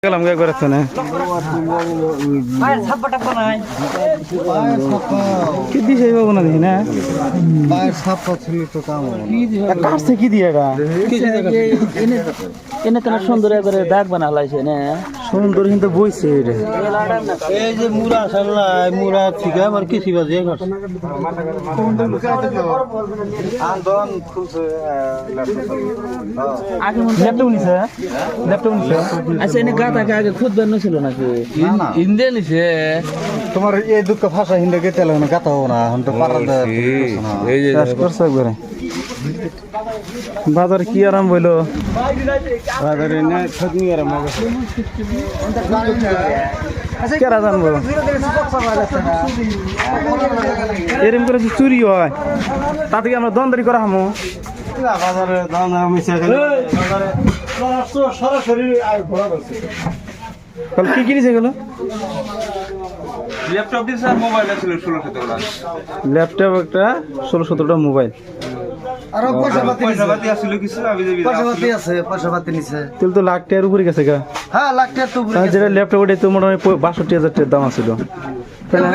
গেলাম গে করে না কি দিছে বাবু না দেখি না পায়ের ছাপ ছিল তো কাম কাটছে কি দিয়ে এটা এনে তো সুন্দর করে দাগ বানা লাইছে না সুন্দর কিন্তু বইছে এটা এই যে মুরা সাল্লাই মুরা থেকে আবার কিছু বাজে করছে আন্দোলন খুলছে আগে মনে ল্যাপটপ নিছে আচ্ছা এনে গাতাকে আগে খুদ বের ছিল নাকি ইন্দে নিছে তোমার এই দুঃখ ভাষা হিন্দে গেতে লাগে না গাতা হবো না এখন তো পারা এই যে করছে একবারে বাজার কি আরাম বইলো বাজারে না খদমি আর মগে কেরা জানবো এরম করে চুরি হয় তাতে কি আমরা দন্দারি করা হামো বাজারে দাম মিশে গেল বাজারে সরাসরি আয় ঘোরা করছে কাল কি কিনেছে গেল ল্যাপটপ দিয়ে স্যার মোবাইল ছিল 1600 টাকা ল্যাপটপ একটা 16-17টা মোবাইল আর পয়সা পাতি আসলে কিছু আমি যে পয়সা পাতি আছে পয়সা পাতি নিছে তাহলে তো লাখ টাকার উপরে গেছে গা হ্যাঁ লাখ টাকা তো উপরে আর যেটা ল্যাপটপ ওটা তো মোটামুটি 62,000 টাকার দাম ছিল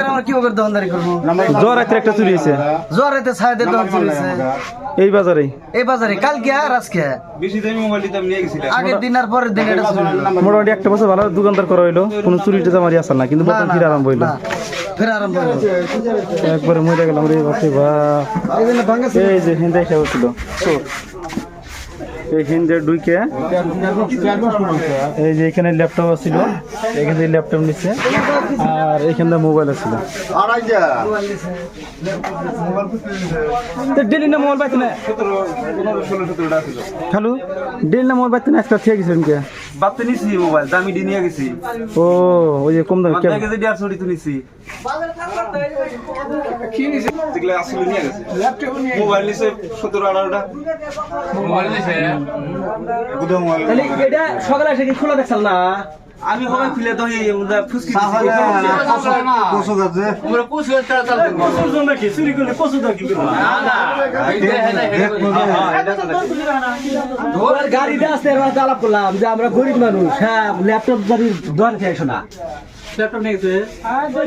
আমরা কি করে দোকানদারি করব জ্বর রাত্রে একটা চুরি হয়েছে জোরেতে ছায় দে দোকান চলেছে এই বাজারে এই বাজারে কালকে আর আজকে বেশি দামি মোবাইল দিতাম নিয়ে গেছিলাম আগের দিন আর পরের দিন এটা ছিল মোটামুটি একটা বছর ভালো দোকানদার করা হইলো কোনো চুরিটা জামারি আসল না কিন্তু বর্তমান ফিরে আরম্ভ হইলো ফের আরম্ভ হলো একবারে মরে গেলাম রে বাপরে বাপ এই যে হিন্দে এসে হচ্ছিল এই হিন্দে ডুইকে এই যে এখানে ল্যাপটপ ছিল এখানে ল্যাপটপ নিচ্ছে আর এখানে মোবাইল ছিল ডেলি না মোবাইল পাইছে না 16 টাকা ছিল খালু ডেলি না মোবাইল পাইছে না একটা ঠিক গেছিলেন কে বাপতে নিছি মোবাইল দামি দিয়ে নিয়ে গেছি ও ওই যে কম দামে আপনাকে যে 150 তো নিছি কি নিছি দেখলে আসলে নিয়ে গেছে মোবাইল নিছে 17-18টা মোবাইল নিছে গুদম মোবাইল তাহলে এটা সকালে এসে কি খোলা দেখছাল না আমি হবে খুলে তো এই ফুসকি কোসো গাছে আমরা পুষে চাল পশু নাকি চুরি করলে পশু নাকি গাড়িতে আসতে আলাপ করলাম যে আমরা গরিব মানুষ হ্যাঁ ল্যাপটপ গাড়ির দোকান থেকে শোনা ল্যাপটপ নিয়ে গেছে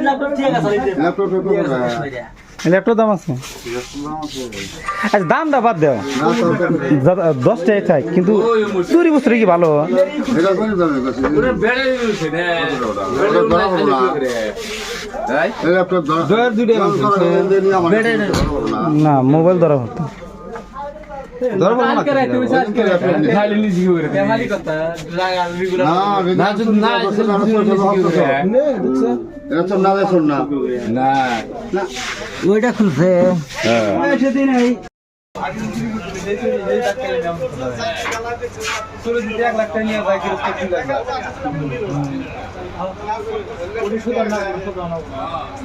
ল্যাপটপ ঠিক আছে ল্যাপটপ দাম আছে আচ্ছা দামটা বাদ দাও 10 টাকা থাক কিন্তু চুরি বস্তু কি ভালো না মোবাইল ধরা হতো ওইটা খুলছে সেদিন এই চলে দিতে 1 লাখ টাকা নিয়ে যায় কি রকম 2 লাখ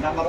নাম্বার